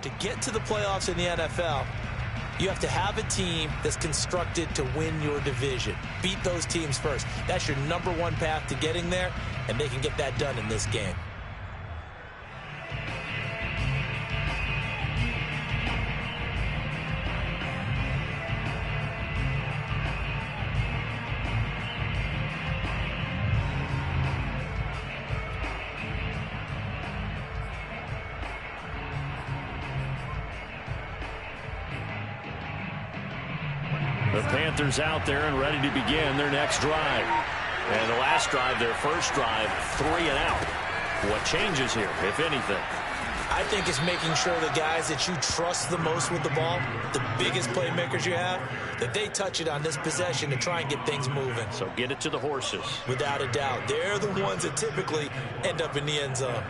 To get to the playoffs in the NFL, you have to have a team that's constructed to win your division. Beat those teams first. That's your #1 path to getting there, and they can get that done in this game. The Panthers out there and ready to begin their next drive. And the last drive, their first drive, 3 and out. What changes here, if anything? I think it's making sure the guys that you trust the most with the ball, the biggest playmakers you have, that they touch it on this possession to try and get things moving. So get it to the horses. Without a doubt. They're the ones that typically end up in the end zone.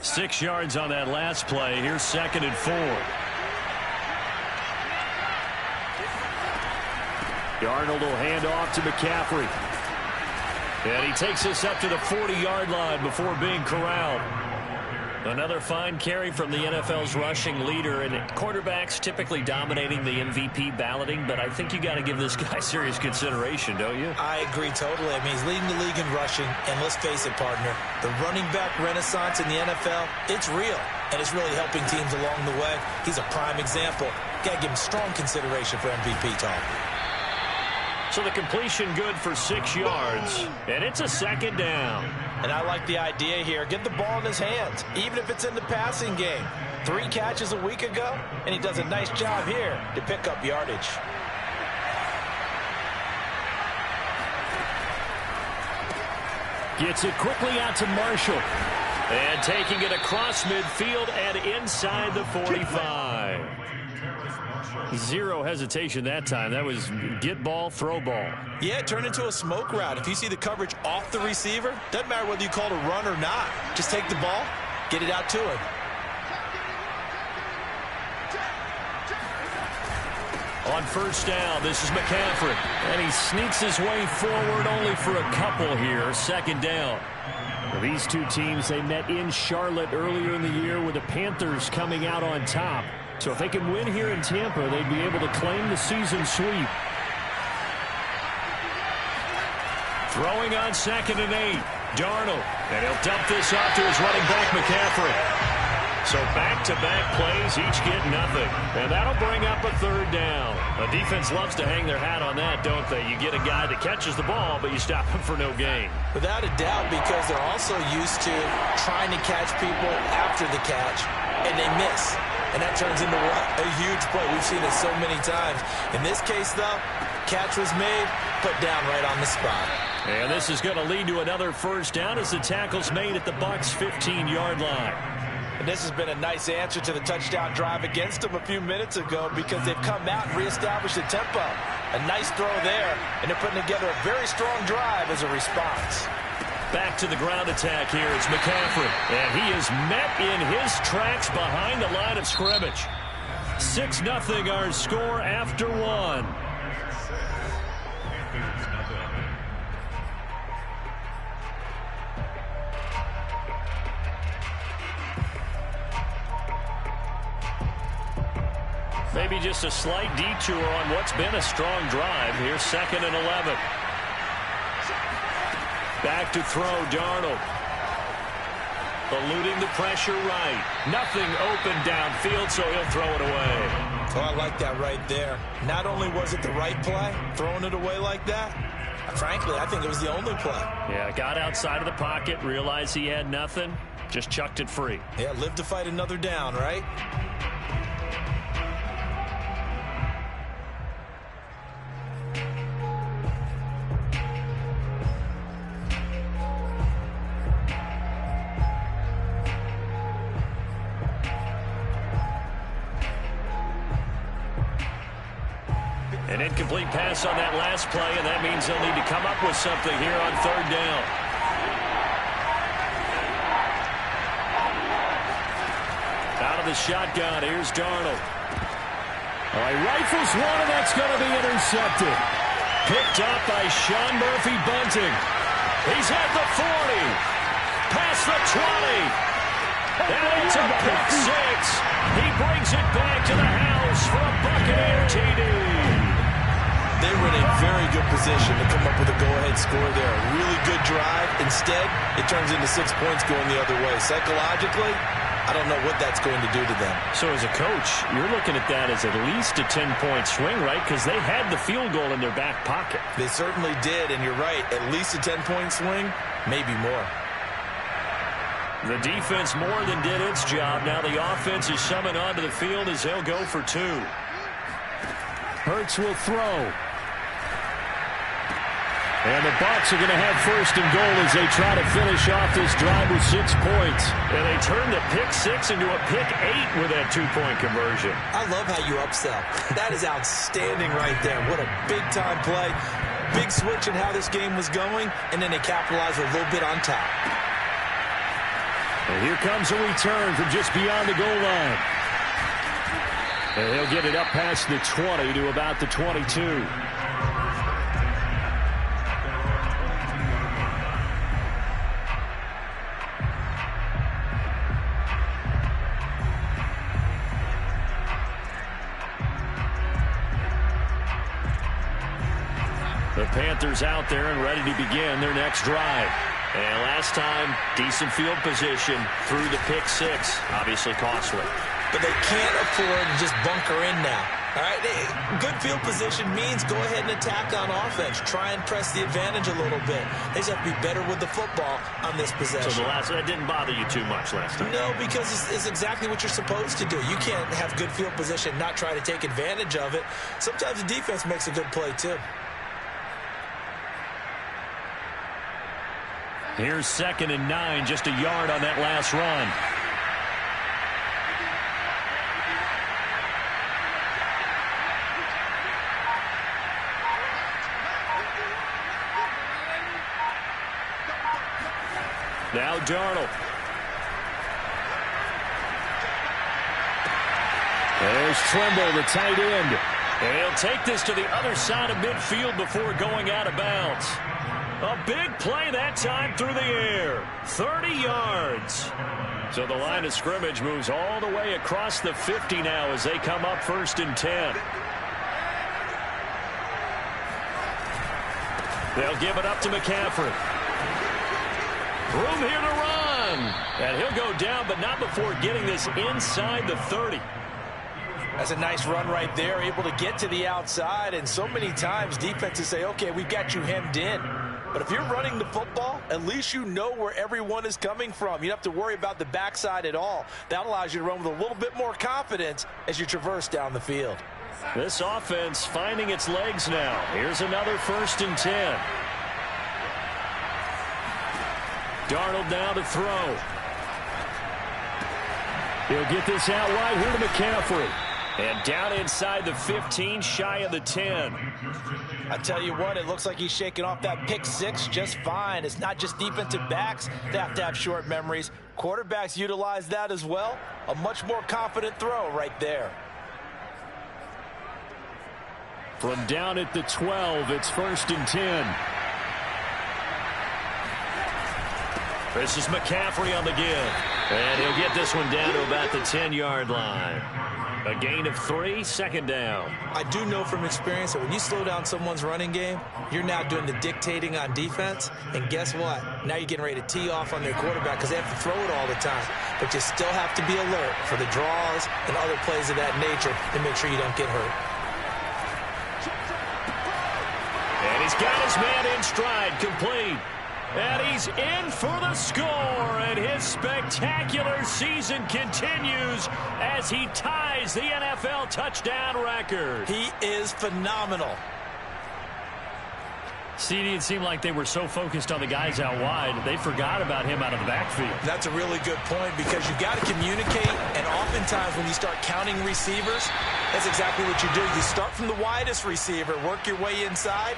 Six yards on that last play. Here's 2nd and 4. Darnold will hand off to McCaffrey. And he takes us up to the 40-yard line before being corralled. Another fine carry from the NFL's rushing leader, and quarterbacks typically dominating the MVP balloting, but I think you got to give this guy serious consideration, don't you? I agree totally. I mean, he's leading the league in rushing, and let's face it, partner, the running back renaissance in the NFL, it's real, and it's really helping teams along the way. He's a prime example. Got to give him strong consideration for MVP talk. So the completion good for 6 yards, and it's a 2nd down. And I like the idea here. Get the ball in his hands, even if it's in the passing game. 3 catches a week ago, and he does a nice job here to pick up yardage. Gets it quickly out to Marshall. And taking it across midfield and inside the 45. Zero hesitation that time. That was get ball, throw ball. Yeah, it turned into a smoke route. If you see the coverage off the receiver, doesn't matter whether you call it a run or not. Just take the ball, get it out to him. On first down, this is McCaffrey. And he sneaks his way forward only for a couple here. 2nd down. Well, these two teams, they met in Charlotte earlier in the year with the Panthers coming out on top. So if they can win here in Tampa, they'd be able to claim the season sweep. Throwing on 2nd and 8. Darnold. And he'll dump this off to his running back, McCaffrey. So back-to-back plays, each get nothing. And that'll bring up a 3rd down. A defense loves to hang their hat on that, don't they? You get a guy that catches the ball, but you stop him for no gain. Without a doubt, because they're also used to trying to catch people after the catch, and they miss. And that turns into a huge play. We've seen it so many times. In this case, though, catch was made, put down right on the spot. And this is going to lead to another 1st down as the tackle's made at the BUCCS 15-yard line. And this has been a nice answer to the touchdown drive against them a few minutes ago because they've come out and reestablished the tempo. A nice throw there, and they're putting together a very strong drive as a response. Back to the ground attack here. It's McCaffrey. And he is met in his tracks behind the line of scrimmage. 6-0 our score after 1. Maybe just a slight detour on what's been a strong drive. Here's 2nd and 11. Back to throw, Darnold. Eluding the pressure right. Nothing open downfield, so he'll throw it away. Oh, I like that right there. Not only was it the right play, throwing it away like that, frankly, I think it was the only play. Yeah, got outside of the pocket, realized he had nothing, just chucked it free. Yeah, live to fight another down, right? An incomplete pass on that last play, and that means they'll need to come up with something here on 3rd down. Out of the shotgun, here's Darnold. All right, rifles one, and that's going to be intercepted. Picked up by Sean Murphy-Bunting. He's at the 40. Past the 20. And it's a pick six. He brings it back to the house for a Buccaneer TD. They were in a very good position to come up with a go-ahead score there. A really good drive. Instead, it turns into 6 points going the other way. Psychologically, I don't know what that's going to do to them. So as a coach, you're looking at that as at least a 10-point swing, right? Because they had the field goal in their back pocket. They certainly did, and you're right. At least a 10-point swing, maybe more. The defense more than did its job. Now the offense is summoned onto the field as they'll go for 2. Hurts will throw. And the Bucs are going to have first and goal as they try to finish off this drive with 6 points. And they turn the pick 6 into a pick 8 with that 2-point conversion. I love how you upsell. That is outstanding right there. What a big-time play. Big switch in how this game was going, and then they capitalized a little bit on top. And here comes a return from just beyond the goal line. And he'll get it up past the 20 to about the 22. The Panthers out there and ready to begin their next drive. And last time, decent field position through the pick 6. Obviously costly. But they can't afford to just bunker in now. All right, good field position means go ahead and attack on offense. Try and press the advantage a little bit. They just have to be better with the football on this possession. So that didn't bother you too much last time? No, because it's exactly what you're supposed to do. You can't have good field position and not try to take advantage of it. Sometimes the defense makes a good play, too. Here's 2nd and 9, just a yard on that last run. Now Darnold. There's Tremble, the tight end. And he'll take this to the other side of midfield before going out of bounds. A big play that time through the air. 30 yards. So the line of scrimmage moves all the way across the 50 now as they come up 1st and 10. They'll give it up to McCaffrey. Room here to run. And he'll go down, but not before getting this inside the 30. That's a nice run right there, able to get to the outside. And so many times defenses say, okay, we've got you hemmed in. But if you're running the football, at least you know where everyone is coming from. You don't have to worry about the backside at all. That allows you to run with a little bit more confidence as you traverse down the field. This offense finding its legs now. Here's another 1st and 10. Darnold now to throw. He'll get this out wide here to McCaffrey. And down inside the 15, shy of the 10. I tell you what, it looks like he's shaking off that pick 6 just fine. It's not just defensive backs that have to have short memories. Quarterbacks utilize that as well. A much more confident throw right there. From down at the 12, it's 1st and 10. This is McCaffrey on the give. And he'll get this one down to about the 10-yard line. A gain of 3, 2nd down. I do know from experience that when you slow down someone's running game, you're now doing the dictating on defense. And guess what? Now you're getting ready to tee off on their quarterback because they have to throw it all the time. But you still have to be alert for the draws and other plays of that nature to make sure you don't get hurt. And he's got his man in stride, complete. And he's in for the score, and his spectacular season continues as he ties the NFL touchdown record. He is phenomenal. CD, it seemed like they were so focused on the guys out wide, they forgot about him out of the backfield. That's a really good point because you've got to communicate, and oftentimes when you start counting receivers, that's exactly what you do. You start from the widest receiver, work your way inside.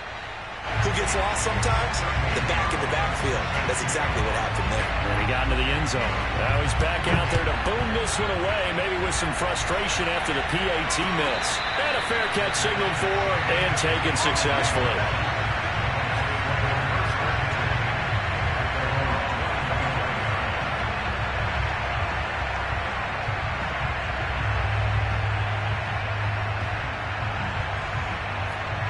Who gets lost sometimes? The back in the backfield. That's exactly what happened there. And he got into the end zone. Now he's back out there to boom this one away, maybe with some frustration after the PAT miss. And a fair catch signaled for and taken successfully.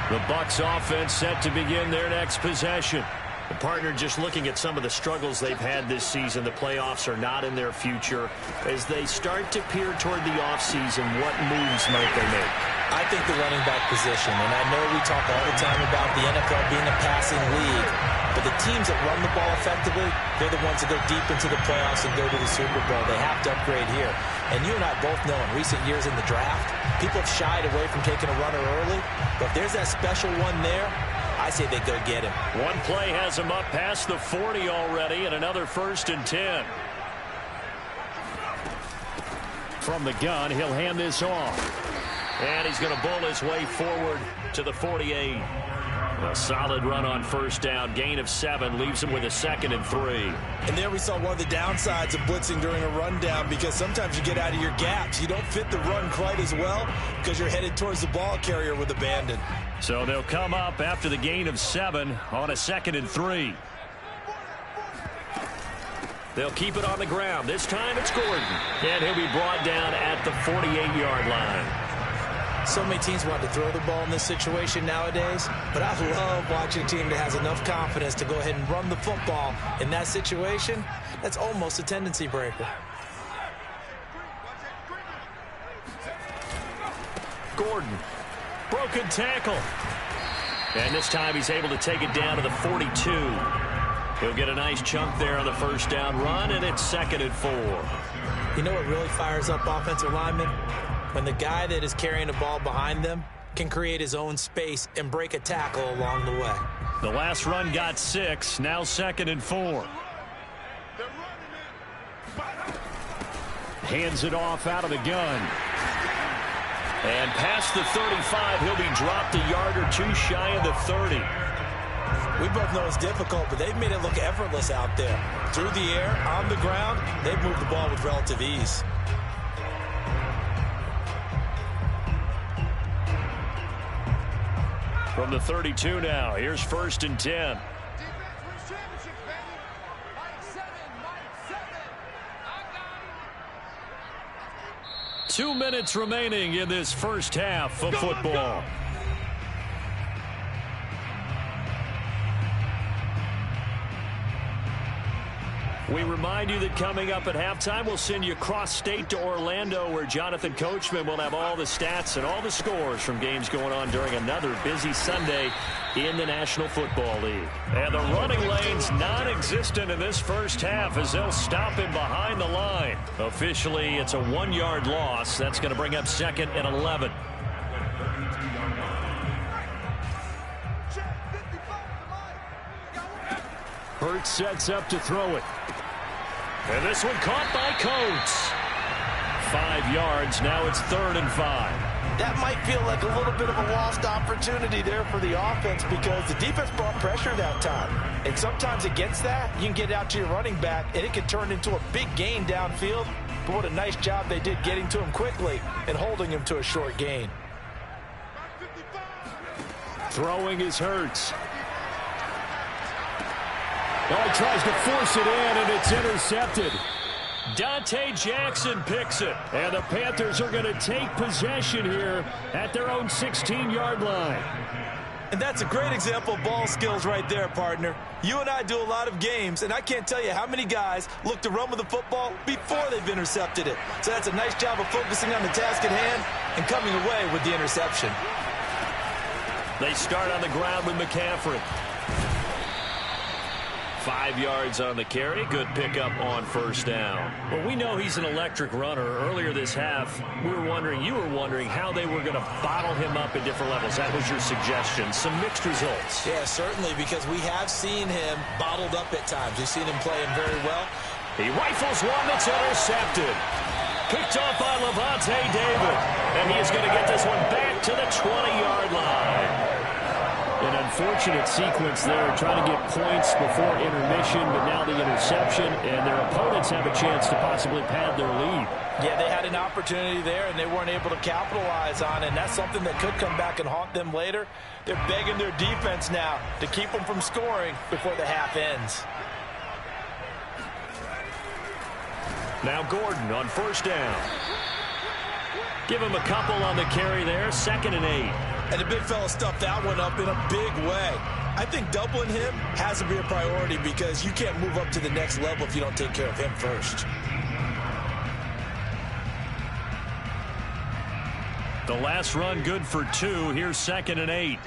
The Bucs offense set to begin their next possession. The partner just looking at some of the struggles they've had this season. The playoffs are not in their future. As they start to peer toward the offseason, what moves might they make? I think the running back position, and I know we talk all the time about the NFL being a passing league, but the teams that run the ball effectively, they're the ones that go deep into the playoffs and go to the Super Bowl. They have to upgrade here. And you and I both know in recent years in the draft, people have shied away from taking a runner early, but if there's that special one there, I say they go get him. One play has him up past the 40 already, and another 1st and 10. From the gun, he'll hand this off. And he's going to bull his way forward to the 48. A solid run on 1st down. Gain of 7 leaves him with a 2nd and 3. And there we saw one of the downsides of blitzing during a rundown, because sometimes you get out of your gaps. You don't fit the run quite as well because you're headed towards the ball carrier with abandon. So they'll come up after the gain of 7 on a 2nd and 3. They'll keep it on the ground. This time it's Gordon. And he'll be brought down at the 48-yard line. So many teams want to throw the ball in this situation nowadays, but I love watching a team that has enough confidence to go ahead and run the football in that situation. That's almost a tendency breaker. Gordon, broken tackle. And this time he's able to take it down to the 42. He'll get a nice chunk there on the 1st down run, and it's 2nd and 4. You know what really fires up offensive linemen? When the guy that is carrying the ball behind them can create his own space and break a tackle along the way. The last run got 6, now 2nd and 4. Hands it off out of the gun. And past the 35, he'll be dropped a yard or 2 shy of the 30. We both know it's difficult, but they've made it look effortless out there. Through the air, on the ground, they've moved the ball with relative ease. From the 32 now, here's 1st and 10. 2 minutes remaining in this first half of football. We remind you that coming up at halftime, we'll send you cross-state to Orlando, where Jonathan Coachman will have all the stats and all the scores from games going on during another busy Sunday in the National Football League. And the running lane's non-existent in this first half as they'll stop him behind the line. Officially, it's a 1-yard loss. That's going to bring up 2nd and 11. Hurts sets up to throw it. And this one caught by Coates. 5 yards. Now it's 3rd and 5. That might feel like a little bit of a lost opportunity there for the offense, because the defense brought pressure that time. And sometimes against that, you can get out to your running back, and it can turn into a big gain downfield. But what a nice job they did getting to him quickly and holding him to a short gain. Throwing is Hurts. Oh, he tries to force it in, and it's intercepted. Dante Jackson picks it. And the Panthers are going to take possession here at their own 16-yard line. And that's a great example of ball skills right there, partner. You and I do a lot of games, and I can't tell you how many guys look to run with the football before they've intercepted it. So that's a nice job of focusing on the task at hand and coming away with the interception. They start on the ground with McCaffrey. 5 yards on the carry. Good pickup on 1st down. Well, we know he's an electric runner. Earlier this half, you were wondering how they were going to bottle him up at different levels. That was your suggestion. Some mixed results. Yeah, certainly, because we have seen him bottled up at times. We've seen him play him very well. He rifles one that's intercepted. Picked off by Levante David. And he is going to get this one back to the 20-yard line. An unfortunate sequence there, trying to get points before intermission, but now the interception, and their opponents have a chance to possibly pad their lead. Yeah, they had an opportunity there, and they weren't able to capitalize on it, and that's something that could come back and haunt them later. They're begging their defense now to keep them from scoring before the half ends. Now Gordon on 1st down. Give him a couple on the carry there, 2nd and 8. And the big fella stuffed that one up in a big way. I think doubling him has to be a priority because you can't move up to the next level if you don't take care of him first. The last run good for 2. Here's 2nd and 8.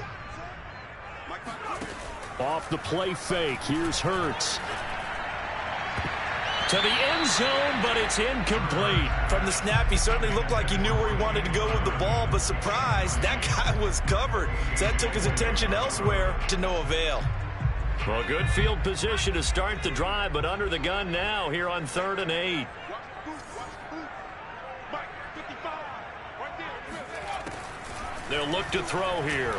Off the play fake. Here's Hurts. To the end zone, but it's incomplete. From the snap, he certainly looked like he knew where he wanted to go with the ball, but surprise, that guy was covered. So that took his attention elsewhere to no avail. Well, good field position to start the drive, but under the gun now here on 3rd and 8. They'll look to throw here.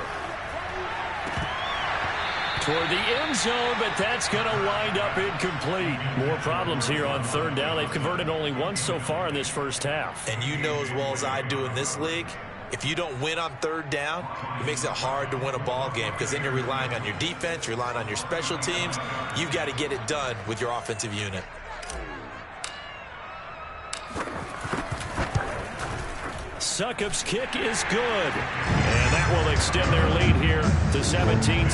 Toward the end zone, but that's going to wind up incomplete. More problems here on 3rd down. They've converted only once so far in this first half. And you know as well as I do in this league, if you don't win on 3rd down, it makes it hard to win a ball game because then you're relying on your defense, you're relying on your special teams. You've got to get it done with your offensive unit. Succop's kick is good. And that will extend their lead here to 17-6.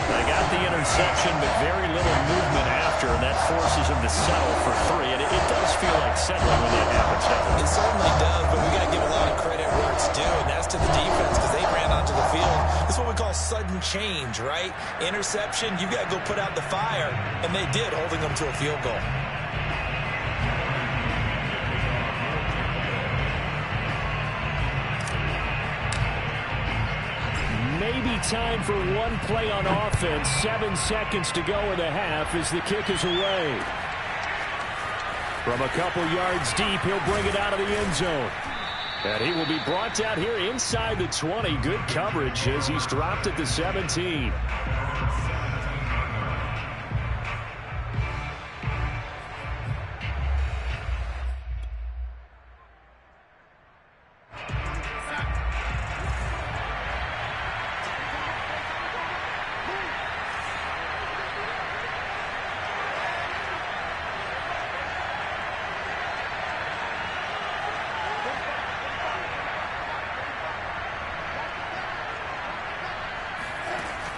They got the interception, but very little movement after, and that forces them to settle for 3. And it does feel like settling when that happens, doesn't it? It certainly does, but we got to give a lot of credit where it's due, and that's to the defense because they ran onto the field. That's what we call sudden change, right? Interception, you've got to go put out the fire, and they did, holding them to a field goal. Maybe time for one play on offense. 7 seconds to go in the half as the kick is away. From a couple yards deep, he'll bring it out of the end zone. And he will be brought down here inside the 20. Good coverage as he's dropped at the 17.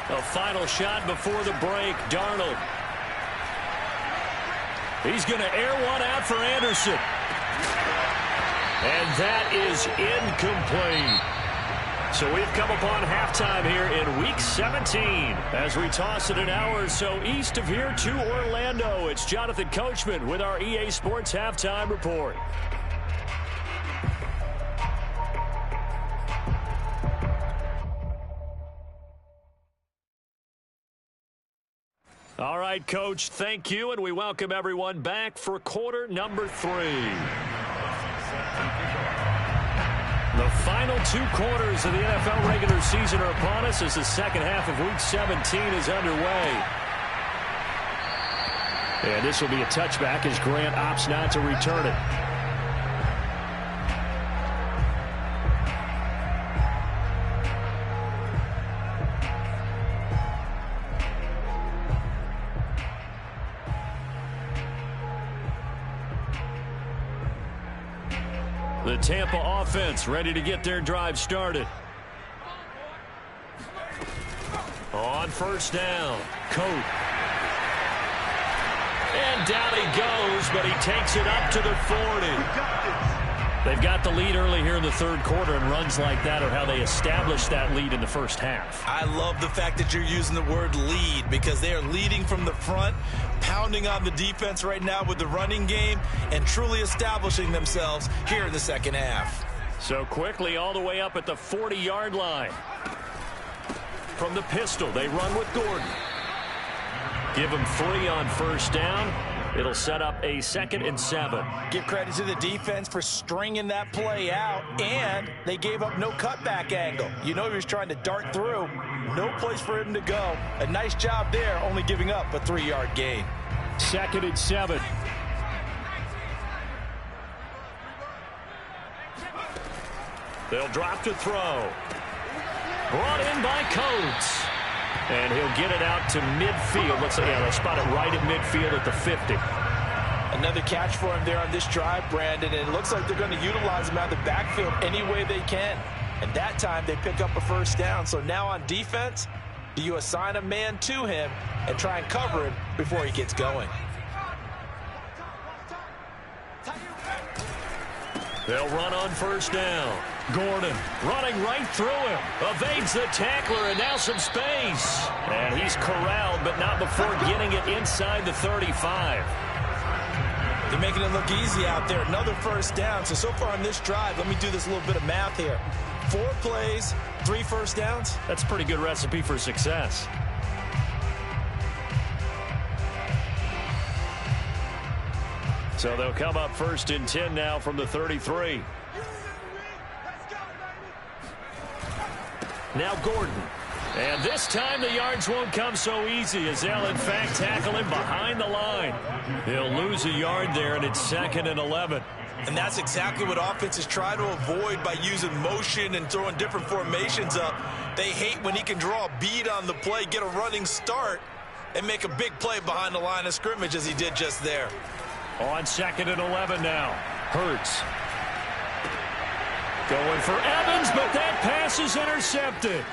A final shot before the break. Darnold. He's going to air one out for Anderson. And that is incomplete. So we've come upon halftime here in Week 17. As we toss it an hour or so east of here to Orlando, it's Jonathan Coachman with our EA Sports Halftime Report. All right, Coach, thank you, and we welcome everyone back for quarter number 3. The final 2 quarters of the NFL regular season are upon us as the second half of Week 17 is underway. And this will be a touchback as Grant opts not to return it. The Tampa offense ready to get their drive started. On first down, Coat. And down he goes, but he takes it up to the 40. They've got the lead early here in the third quarter, and runs like that are how they establish that lead in the first half. I love the fact that you're using the word lead because they are leading from the front, pounding on the defense right now with the running game, and truly establishing themselves here in the second half. So quickly all the way up at the 40-yard line. From the pistol, they run with Gordon. Give him 3 on first down. It'll set up a 2nd and 7. Give credit to the defense for stringing that play out, and they gave up no cutback angle. You know he was trying to dart through. No place for him to go. A nice job there, only giving up a 3-yard gain. 2nd and 7. They'll drop to throw. Brought in by Coates. And he'll get it out to midfield. Let's say, they'll spot it right at midfield at the 50. Another catch for him there on this drive, Brandon. And it looks like they're going to utilize him out of the backfield any way they can. And that time they pick up a first down. So now on defense, do you assign a man to him and try and cover him before he gets going? They'll run on first down. Gordon running right through him. Evades the tackler, and now some space. And he's corralled, but not before getting it inside the 35. They're making it look easy out there. Another first down. So far on this drive, let me do this little bit of math here. 4 plays, 3 first downs. That's a pretty good recipe for success. So they'll come up 1st and 10 now from the 33. Now Gordon. And this time the yards won't come so easy as they'll in fact tackle him behind the line. They'll lose a yard there, and it's 2nd and 11. And that's exactly what offenses try to avoid by using motion and throwing different formations up. They hate when he can draw a bead on the play, get a running start, and make a big play behind the line of scrimmage as he did just there. On 2nd and 11 now. Hurts. Going for Evans, but that pass is intercepted.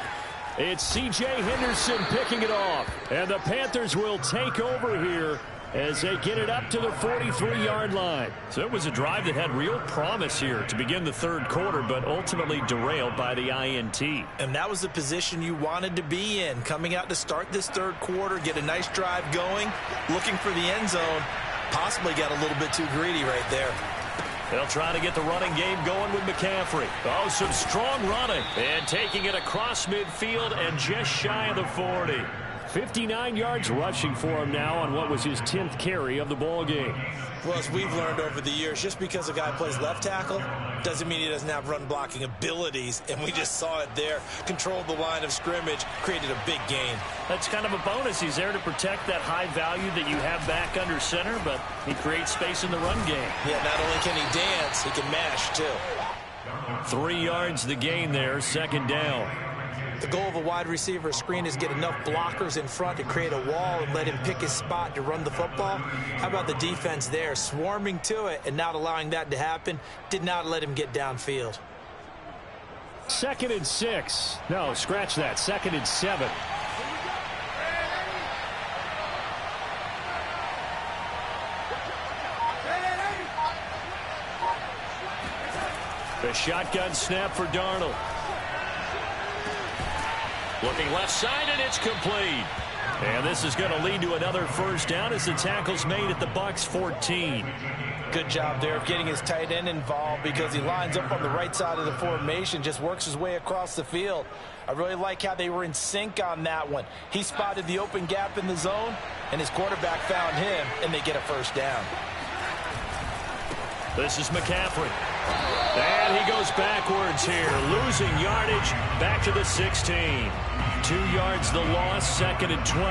It's C.J. Henderson picking it off. And the Panthers will take over here as they get it up to the 43-yard line. So it was a drive that had real promise here to begin the 3rd quarter, but ultimately derailed by the INT. And that was the position you wanted to be in. Coming out to start this 3rd quarter, get a nice drive going, looking for the end zone. Possibly got a little bit too greedy right there. They'll try to get the running game going with McCaffrey. Oh, some strong running. And taking it across midfield and just shy of the 40. 59 yards rushing for him now on what was his 10th carry of the ball game. Well, as we've learned over the years, just because a guy plays left tackle doesn't mean he doesn't have run blocking abilities, and we just saw it there. Controlled the line of scrimmage, created a big gain. That's kind of a bonus. He's there to protect that high value that you have back under center, but he creates space in the run game. Yeah, not only can he dance, he can mash too. 3 yards the gain there, 2nd down. The goal of a wide receiver screen is get enough blockers in front to create a wall and let him pick his spot to run the football. How about the defense there, swarming to it and not allowing that to happen? Did not let him get downfield. 2nd and 6. No, scratch that. 2nd and 7. The shotgun snap for Darnold. Looking left side, and it's complete. And this is going to lead to another first down as the tackle's made at the Bucs 14. Good job there of getting his tight end involved because he lines up on the right side of the formation, just works his way across the field. I really like how they were in sync on that one. He spotted the open gap in the zone, and his quarterback found him, and they get a first down. This is McCaffrey. And he goes backwards here, losing yardage back to the 16. 2 yards the loss, 2nd and 12.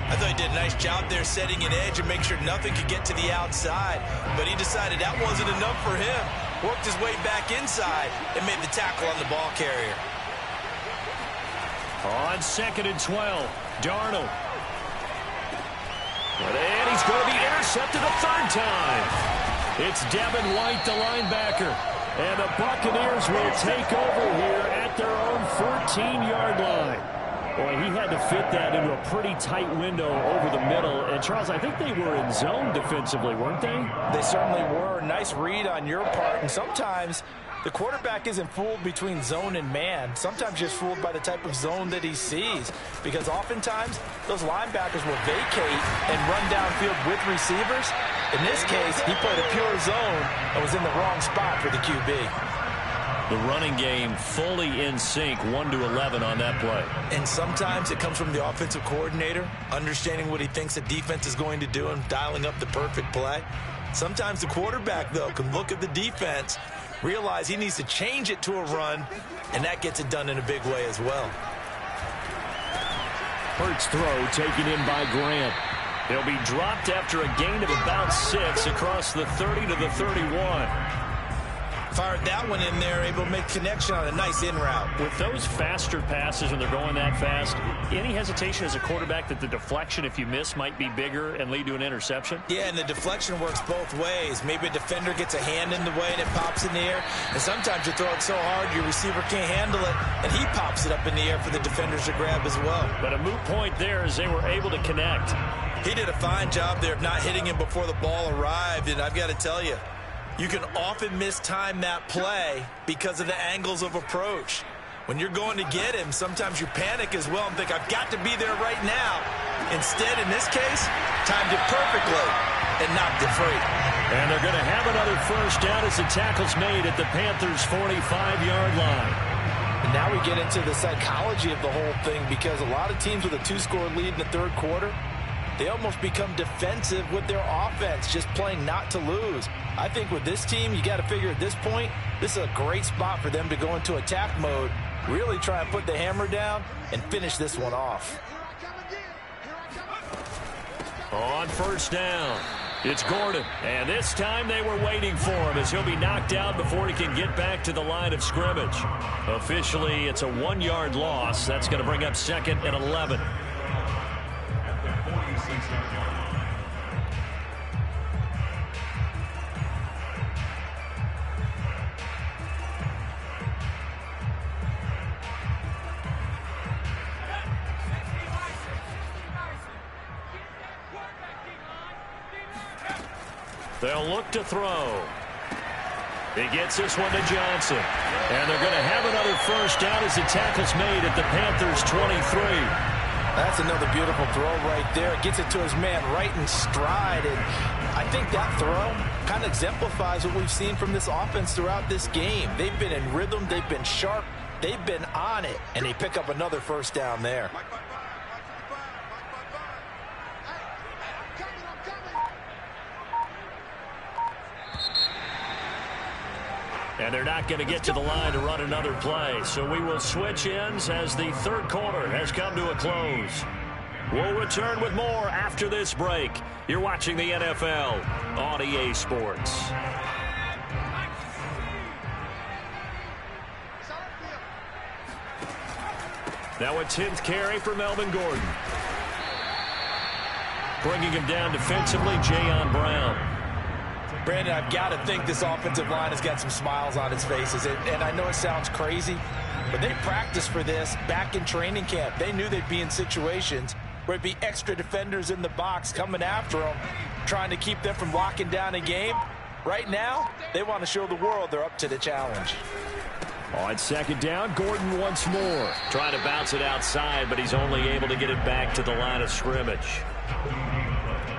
I thought he did a nice job there setting an edge and make sure nothing could get to the outside. But he decided that wasn't enough for him. Worked his way back inside and made the tackle on the ball carrier. On 2nd and 12, Darnold. And he's going to be intercepted a 3rd time. It's Devin White, the linebacker. And the Buccaneers will take over here at their own 14-yard line. Boy, he had to fit that into a pretty tight window over the middle. And, Charles, I think they were in zone defensively, weren't they? They certainly were. Nice read on your part. And sometimes the quarterback isn't fooled between zone and man. Sometimes just fooled by the type of zone that he sees. Because oftentimes, those linebackers will vacate and run downfield with receivers. In this case, he played a pure zone and was in the wrong spot for the QB. The running game fully in sync, 1-11 on that play. And sometimes it comes from the offensive coordinator, understanding what he thinks the defense is going to do and dialing up the perfect play. Sometimes the quarterback, though, can look at the defense, realize he needs to change it to a run, and that gets it done in a big way as well. Hurts throw taken in by Grant. He'll be dropped after a gain of about 6 across the 30 to the 31. fired that one in there, able to make connection on a nice in route. With those faster passes when they're going that fast, any hesitation as a quarterback that the deflection, if you miss, might be bigger and lead to an interception? Yeah, and the deflection works both ways. Maybe a defender gets a hand in the way and it pops in the air. And sometimes you throw it so hard your receiver can't handle it, and he pops it up in the air for the defenders to grab as well. But a moot point there as they were able to connect. He did a fine job there of not hitting him before the ball arrived, and I've got to tell you, you can often mistime that play because of the angles of approach. When you're going to get him, sometimes you panic as well and think, I've got to be there right now. Instead, in this case, timed it perfectly and knocked it free. And they're going to have another first down as the tackle's made at the Panthers' 45-yard line. And now we get into the psychology of the whole thing, because a lot of teams with a 2-score lead in the third quarter, they almost become defensive with their offense, just playing not to lose. I think with this team, you got to figure at this point, this is a great spot for them to go into attack mode, really try and put the hammer down and finish this one off. On first down, it's Gordon. And this time they were waiting for him as he'll be knocked out before he can get back to the line of scrimmage. Officially, it's a 1-yard loss. That's going to bring up 2nd and 11. They'll look to throw. He gets this one to Johnson. And they're going to have another first down as the tackle's made at the Panthers' 23. That's another beautiful throw right there. Gets it to his man right in stride. And I think that throw kind of exemplifies what we've seen from this offense throughout this game. They've been in rhythm. They've been sharp. They've been on it. And they pick up another first down there. And they're not going to get to the line to run another play. So we will switch ends as the third quarter has come to a close. We'll return with more after this break. You're watching the NFL on EA Sports. Now a 10th carry for Melvin Gordon. Bringing him down defensively, Jayon Brown. Brandon, I've got to think this offensive line has got some smiles on its faces. And I know it sounds crazy, but they practiced for this back in training camp. They knew they'd be in situations where it'd be extra defenders in the box coming after them, trying to keep them from locking down a game. Right now, they want to show the world they're up to the challenge. On 2nd down, Gordon once more. Trying to bounce it outside, but he's only able to get it back to the line of scrimmage.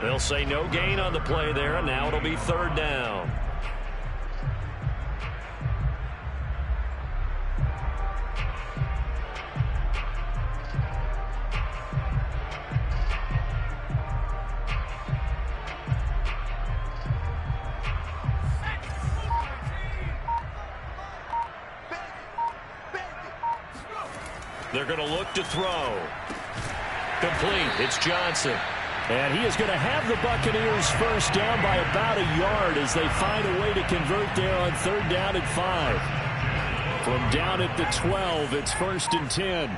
They'll say no gain on the play there, and now it'll be 3rd down. They're going to look to throw. Complete. It's Johnson. And he is going to have the Buccaneers first down by about a yard as they find a way to convert there on 3rd down and 5. From down at the 12, it's 1st and 10.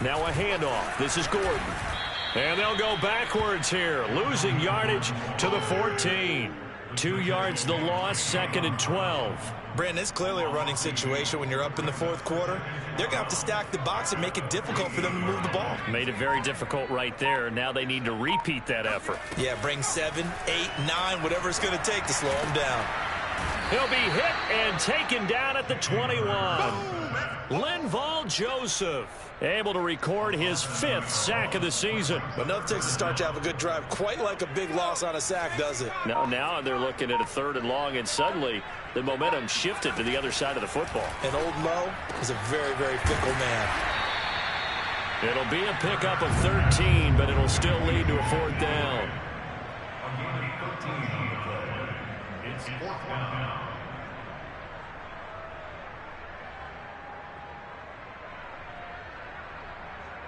Now a handoff. This is Gordon. And they'll go backwards here, losing yardage to the 14. 2 yards the loss, 2nd and 12. Brandon, it's clearly a running situation when you're up in the 4th quarter. They're going to have to stack the box and make it difficult for them to move the ball. Made it very difficult right there. Now they need to repeat that effort. Yeah, bring 7, 8, 9, whatever it's going to take to slow them down. He'll be hit and taken down at the 21. Linval Joseph able to record his 5th sack of the season. But enough takes to start to have a good drive. Quite like a big loss on a sack, does it? Now they're looking at a 3rd and long, and suddenly the momentum shifted to the other side of the football. And old Mo is a very, very fickle man. It'll be a pickup of 13, but it'll still lead to a 4th down. It's 4th down.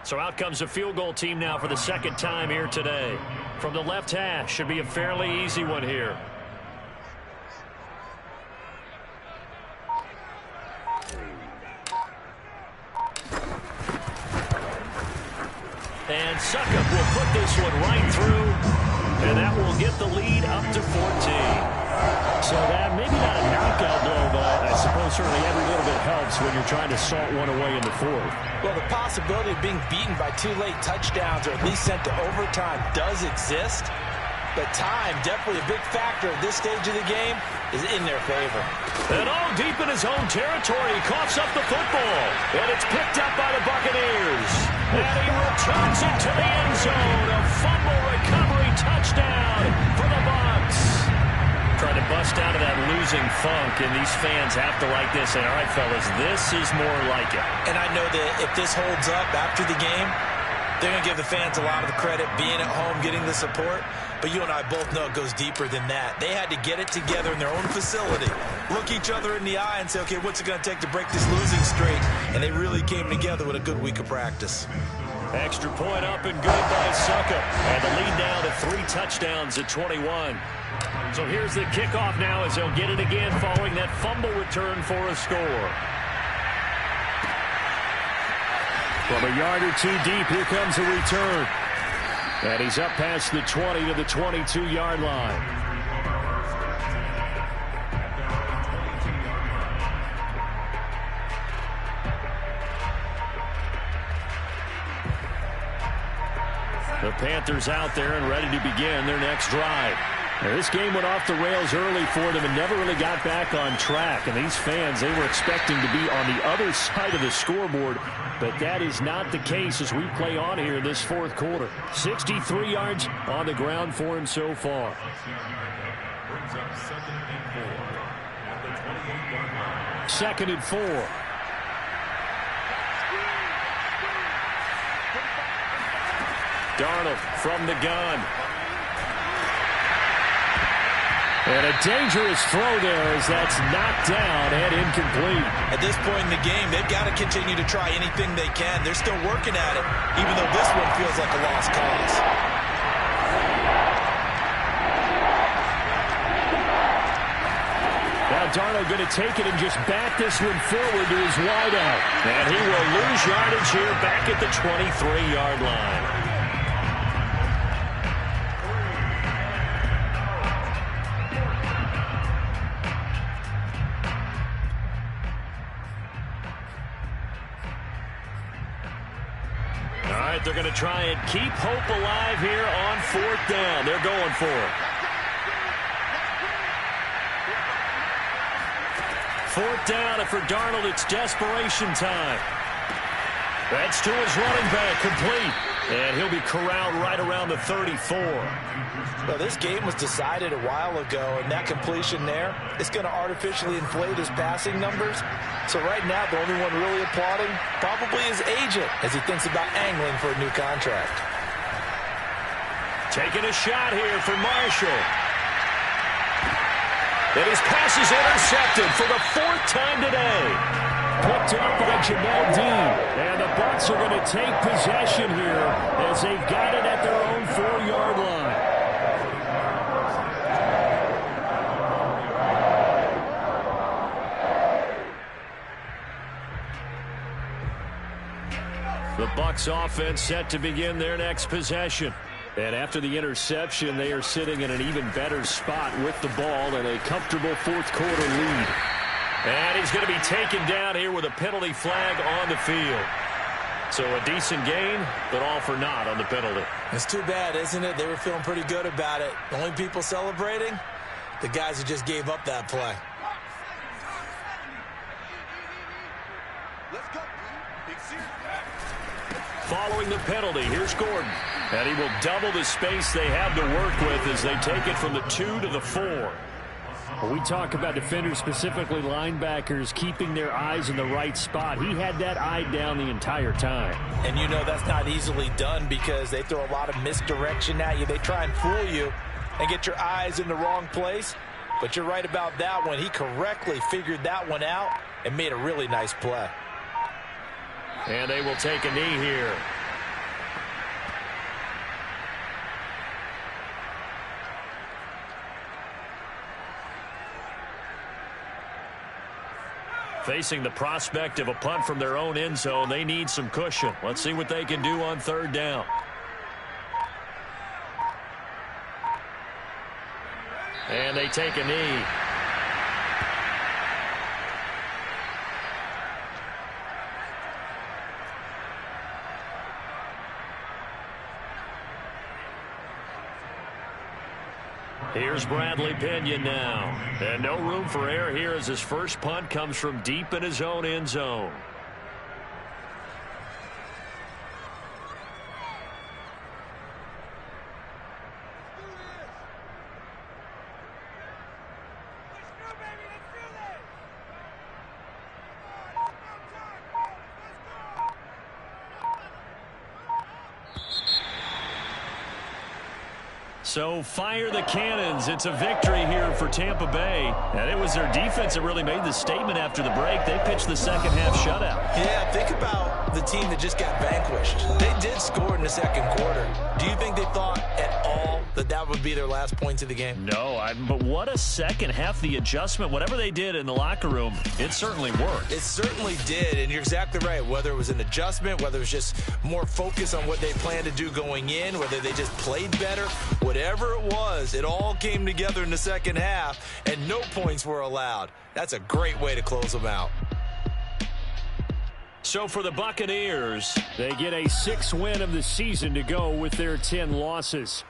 So out comes a field goal team now for the second time here today. From the left hash, should be a fairly easy one here. And Suckup will put this one right through, and that will get the lead up to 14. So that maybe not a knockout blow, but I suppose certainly every little bit helps when you're trying to salt one away in the fourth. Well, the possibility of being beaten by 2 late touchdowns or at least sent to overtime does exist, but time, definitely a big factor at this stage of the game, is in their favor. And all deep in his own territory, he coughs up the football, and it's picked up by the Buccaneers. And he returns it to the end zone. A fumble recovery touchdown for the Bucs. Trying to bust out of that losing funk, and these fans have to like this. And all right, fellas, this is more like it. And I know that if this holds up after the game, they're going to give the fans a lot of the credit, being at home, getting the support. But you and I both know it goes deeper than that. They had to get it together in their own facility, look each other in the eye and say, okay, what's it going to take to break this losing streak? And they really came together with a good week of practice. Extra point up and good by Suckup. And the lead now to 3 touchdowns at 21. So here's the kickoff now as they'll get it again following that fumble return for a score. From a yard or 2 deep, here comes a return. And he's up past the 20 to the 22-yard line. The Panthers out there and ready to begin their next drive. Now, this game went off the rails early for them and never really got back on track. And these fans, they were expecting to be on the other side of the scoreboard. But that is not the case as we play on here in this fourth quarter. 63 yards on the ground for him so far. Second and 4. Darnold from the gun. And a dangerous throw there as that's knocked down and incomplete. At this point in the game, they've got to continue to try anything they can. They're still working at it, even though this one feels like a lost cause. Now Darnold going to take it and just bat this one forward to his wideout. And he will lose yardage here back at the 23-yard line. They're going to try and keep hope alive here on 4th down. They're going for it. 4th down, and for Darnold, it's desperation time. That's to his running back, complete. And he'll be corralled right around the 34. Well, this game was decided a while ago, and that completion there is going to artificially inflate his passing numbers. So right now, the only one really applauding probably his agent as he thinks about angling for a new contract. Taking a shot here for Marshall. And his pass is intercepted for the 4th time today. Picked up by Jamel Dean. And the Bucs are going to take possession here as they've got it at their own 4-yard line. The Bucs offense set to begin their next possession. And after the interception, they are sitting in an even better spot with the ball and a comfortable 4th quarter lead. And he's going to be taken down here with a penalty flag on the field. So a decent gain, but all for naught on the penalty. It's too bad, isn't it? They were feeling pretty good about it. The only people celebrating, the guys who just gave up that play. Let's go. Following the penalty, here's Gordon. And he will double the space they have to work with as they take it from the 2 to the 4. When we talk about defenders, specifically linebackers, keeping their eyes in the right spot, he had that eye down the entire time. And you know that's not easily done because they throw a lot of misdirection at you. They try and fool you and get your eyes in the wrong place. But you're right about that one. He correctly figured that one out and made a really nice play. And they will take a knee here. Facing the prospect of a punt from their own end zone, they need some cushion. Let's see what they can do on third down. And they take a knee. Here's Bradley Pinion now. And no room for error here as his first punt comes from deep in his own end zone. So fire the cannons. It's a victory here for Tampa Bay. And it was their defense that really made the statement after the break. They pitched the second half shutout. Yeah, think about the team that just got vanquished. They did score in the second quarter. Do you think they thought at all that that would be their last points of the game? No, but what a second half. The adjustment, whatever they did in the locker room, it certainly worked. It certainly did, and you're exactly right. Whether it was an adjustment, whether it was just more focus on what they planned to do going in, whether they just played better, whatever it was, it all came together in the second half, and no points were allowed. That's a great way to close them out. So for the Buccaneers, they get a 6th win of the season to go with their 10 losses.